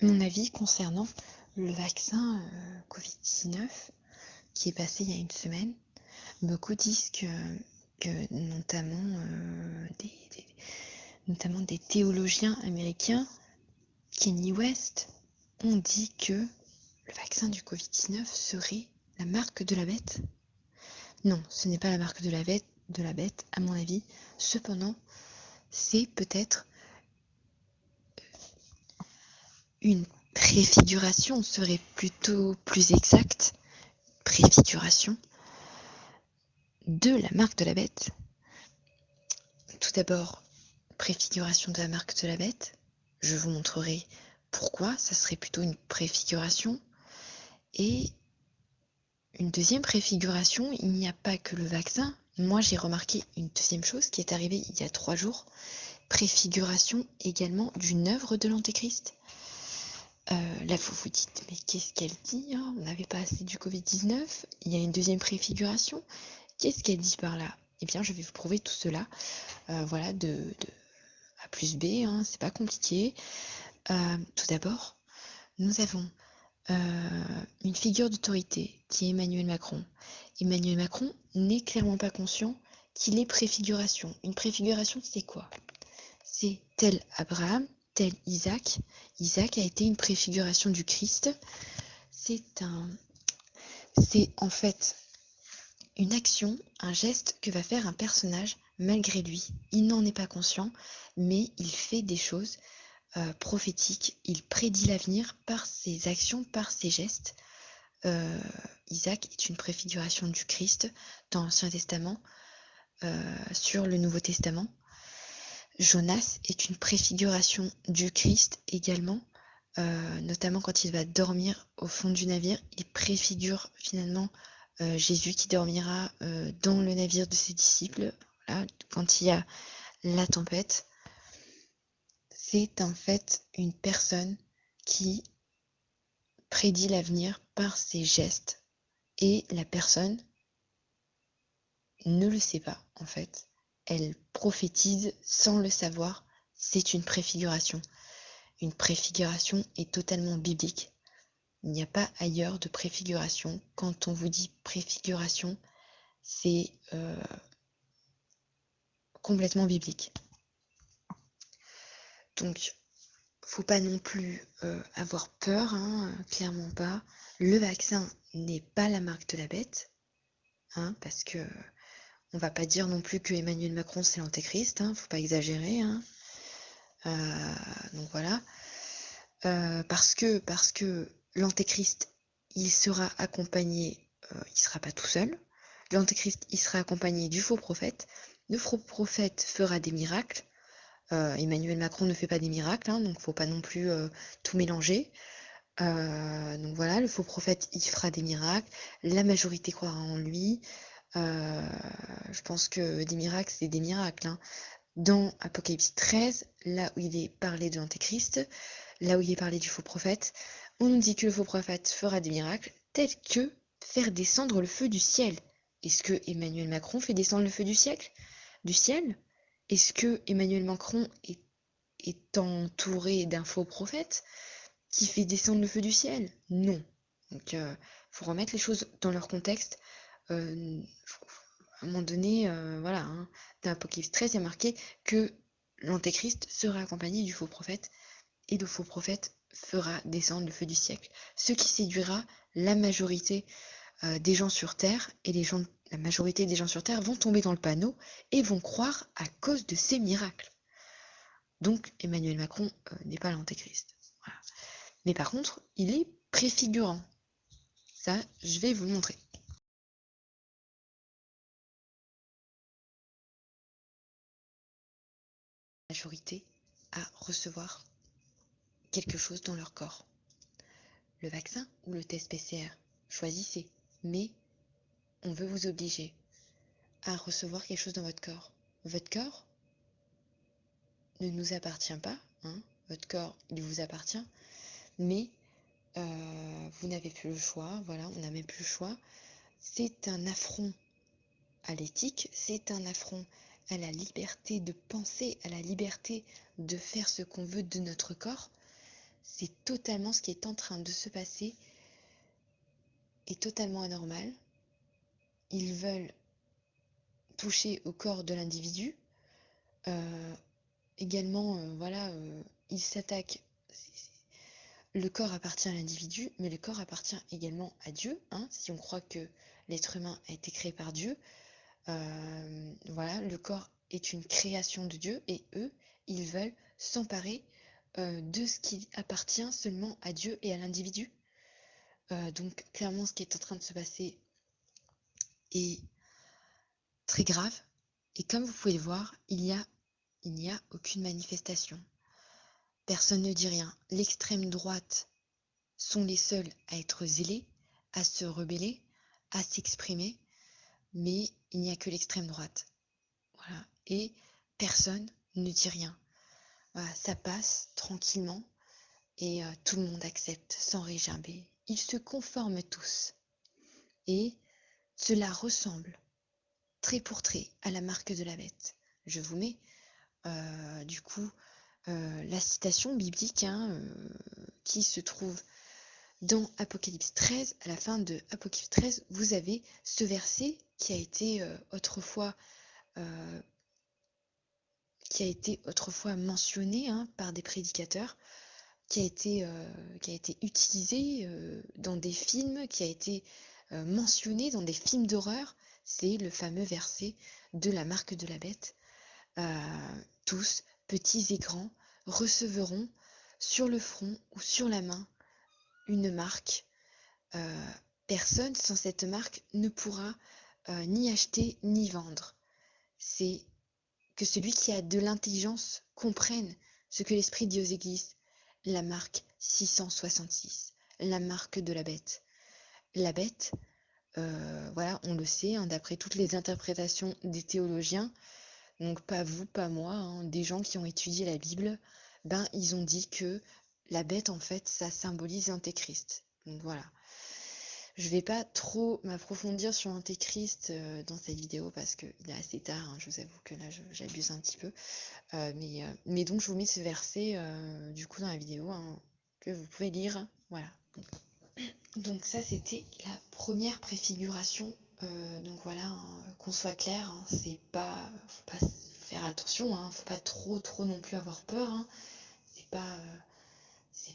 mon avis concernant le vaccin Covid-19 qui est passé il y a une semaine. Beaucoup disent que notamment des théologiens américains, Kanye West, ont dit que le vaccin du Covid-19 serait la marque de la bête. Non, ce n'est pas la marque de la bête, à mon avis. Cependant, c'est peut-être une préfiguration, serait plutôt plus exact, préfiguration de la marque de la bête. Tout d'abord, préfiguration de la marque de la bête. Je vous montrerai pourquoi ça serait plutôt une préfiguration. Et une deuxième préfiguration, il n'y a pas que le vaccin. Moi, j'ai remarqué une deuxième chose qui est arrivée il y a 3 jours. Préfiguration également d'une œuvre de l'Antéchrist. Là, vous vous dites, mais qu'est-ce qu'elle dit hein? On n'avait pas assez du Covid-19. Il y a une deuxième préfiguration. Qu'est-ce qu'elle dit par là? Eh bien, je vais vous prouver tout cela. Voilà, de A plus B, hein, c'est pas compliqué. Tout d'abord, nous avons une figure d'autorité qui est Emmanuel Macron. Emmanuel Macron n'est clairement pas conscient qu'il est préfiguration. Une préfiguration, c'est quoi? C'est tel Abraham, tel Isaac. Isaac a été une préfiguration du Christ. C'est en fait une action, un geste que va faire un personnage malgré lui. Il n'en est pas conscient, mais il fait des choses prophétiques. Il prédit l'avenir par ses actions, par ses gestes. Isaac est une préfiguration du Christ dans l'Ancien Testament, sur le Nouveau Testament. Jonas est une préfiguration du Christ également, notamment quand il va dormir au fond du navire. Il préfigure finalement Jésus qui dormira dans le navire de ses disciples, voilà, quand il y a la tempête. C'est en fait une personne qui prédit l'avenir par ses gestes et la personne ne le sait pas en fait. Elle prophétise sans le savoir, c'est une préfiguration. Une préfiguration est totalement biblique. Il n'y a pas ailleurs de préfiguration. Quand on vous dit préfiguration, c'est complètement biblique. Donc, faut pas non plus avoir peur, hein, clairement pas. Le vaccin n'est pas la marque de la bête, hein, parce que on va pas dire non plus que Emmanuel Macron c'est l'antéchrist, hein, faut pas exagérer, hein. Donc voilà. Parce que l'antéchrist, il sera accompagné, il sera pas tout seul. L'antéchrist, il sera accompagné du faux prophète. Le faux prophète fera des miracles. Emmanuel Macron ne fait pas des miracles, hein, donc faut pas non plus tout mélanger. Donc voilà, le faux prophète, il fera des miracles. La majorité croira en lui. Je pense que des miracles, c'est des miracles, hein. Dans Apocalypse 13, là où il est parlé de l'antéchrist, là où il est parlé du faux prophète, on nous dit que le faux prophète fera des miracles tels que faire descendre le feu du ciel. Est-ce que Emmanuel Macron fait descendre le feu du ciel? Est-ce que Emmanuel Macron est entouré d'un faux prophète qui fait descendre le feu du ciel? Non. Donc, faut remettre les choses dans leur contexte. À un moment donné, voilà, hein, dans Apocalypse 13, il y a marqué que l'antéchrist sera accompagné du faux prophète et le faux prophète fera descendre le feu du siècle. Ce qui séduira la majorité des gens sur Terre, et la majorité des gens sur Terre vont tomber dans le panneau et vont croire à cause de ces miracles. Donc Emmanuel Macron n'est pas l'antéchrist. Voilà. Mais par contre, il est préfigurant. Ça, je vais vous le montrer. La majorité à recevoir quelque chose dans leur corps. Le vaccin ou le test PCR, choisissez. Mais on veut vous obliger à recevoir quelque chose dans votre corps. Votre corps ne nous appartient pas, hein. Votre corps, il vous appartient, mais vous n'avez plus le choix, voilà, on n'a même plus le choix. C'est un affront à l'éthique, c'est un affront à la liberté de penser, à la liberté de faire ce qu'on veut de notre corps. c'est totalement ce qui est en train de se passer est totalement anormal. Ils veulent toucher au corps de l'individu. Également, voilà, ils s'attaquent. Le corps appartient à l'individu, mais le corps appartient également à Dieu, hein, si on croit que l'être humain a été créé par Dieu. Voilà, le corps est une création de Dieu et eux, ils veulent s'emparer de ce qui appartient seulement à Dieu et à l'individu. Donc clairement, ce qui est en train de se passer est très grave. Et comme vous pouvez le voir, il n'y a aucune manifestation. Personne ne dit rien. L'extrême droite sont les seuls à être zélés, à se rebeller, à s'exprimer, mais il n'y a que l'extrême droite. Voilà. Et personne ne dit rien. Voilà, ça passe tranquillement et tout le monde accepte sans régerber. Ils se conforment tous. Et cela ressemble trait pour trait à la marque de la bête. Je vous mets du coup la citation biblique qui se trouve dans Apocalypse 13. À la fin de Apocalypse 13, vous avez ce verset qui a été autrefois mentionné par des prédicateurs, qui a été utilisé dans des films, qui a été mentionné dans des films d'horreur. C'est le fameux verset de la marque de la bête. Tous, petits et grands, recevront sur le front ou sur la main une marque. Personne sans cette marque ne pourra ni acheter ni vendre. C'est que celui qui a de l'intelligence comprenne ce que l'Esprit dit aux églises. La marque 666, la marque de la bête. La bête, voilà, on le sait, d'après toutes les interprétations des théologiens, donc pas vous, pas moi, des gens qui ont étudié la Bible, ils ont dit que la bête, en fait, ça symbolise l'antéchrist. Donc voilà. Je vais pas trop m'approfondir sur l'antéchrist dans cette vidéo parce qu'il est assez tard, je vous avoue que là j'abuse un petit peu. Mais donc je vous mets ce verset du coup dans la vidéo que vous pouvez lire. Voilà. Donc ça c'était la première préfiguration. Donc voilà, qu'on soit clair, c'est pas, faut pas faire attention, faut pas trop non plus avoir peur. C'est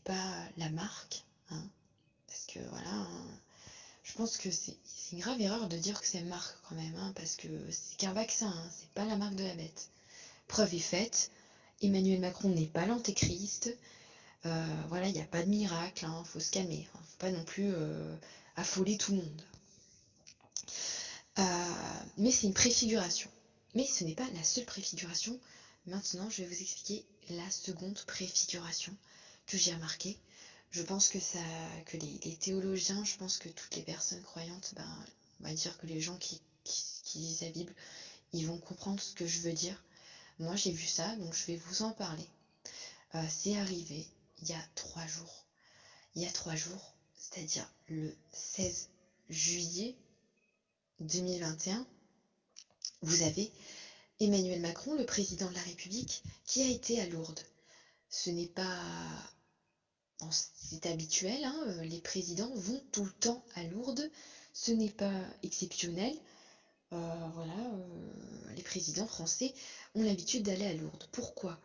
pas la marque, parce que voilà. Je pense que c'est une grave erreur de dire que c'est marque quand même, parce que c'est qu'un vaccin, c'est pas la marque de la bête. Preuve est faite, Emmanuel Macron n'est pas l'antéchrist. Voilà, il n'y a pas de miracle, faut se calmer, faut pas non plus affoler tout le monde. Mais c'est une préfiguration. Mais ce n'est pas la seule préfiguration. Maintenant, je vais vous expliquer la seconde préfiguration que j'ai remarquée. Je pense que les théologiens, je pense que toutes les personnes croyantes, on va dire que les gens qui lisent la Bible, ils vont comprendre ce que je veux dire. Moi, j'ai vu ça, donc je vais vous en parler. C'est arrivé il y a 3 jours. Il y a 3 jours, c'est-à-dire le 16 juillet 2021, vous avez Emmanuel Macron, le président de la République, qui a été à Lourdes. Ce n'est pas... C'est habituel, les présidents vont tout le temps à Lourdes, ce n'est pas exceptionnel. Voilà, les présidents français ont l'habitude d'aller à Lourdes. Pourquoi ?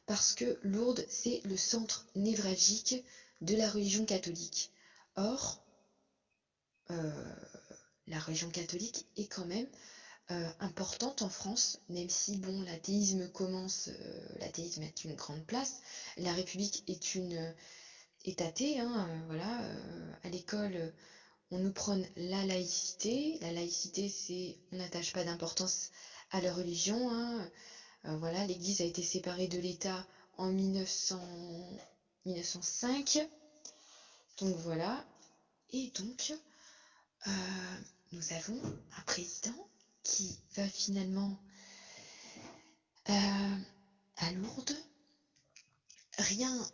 Parce que Lourdes, c'est le centre névralgique de la religion catholique. Or, la religion catholique est quand même importante en France, même si bon, l'athéisme a une grande place. La République est athée, voilà. À l'école, on nous prône la laïcité. La laïcité, c'est on n'attache pas d'importance à la religion. Voilà, l'Église a été séparée de l'État en 1905. Donc voilà. Et donc, nous avons un président qui va finalement à Lourdes. Rien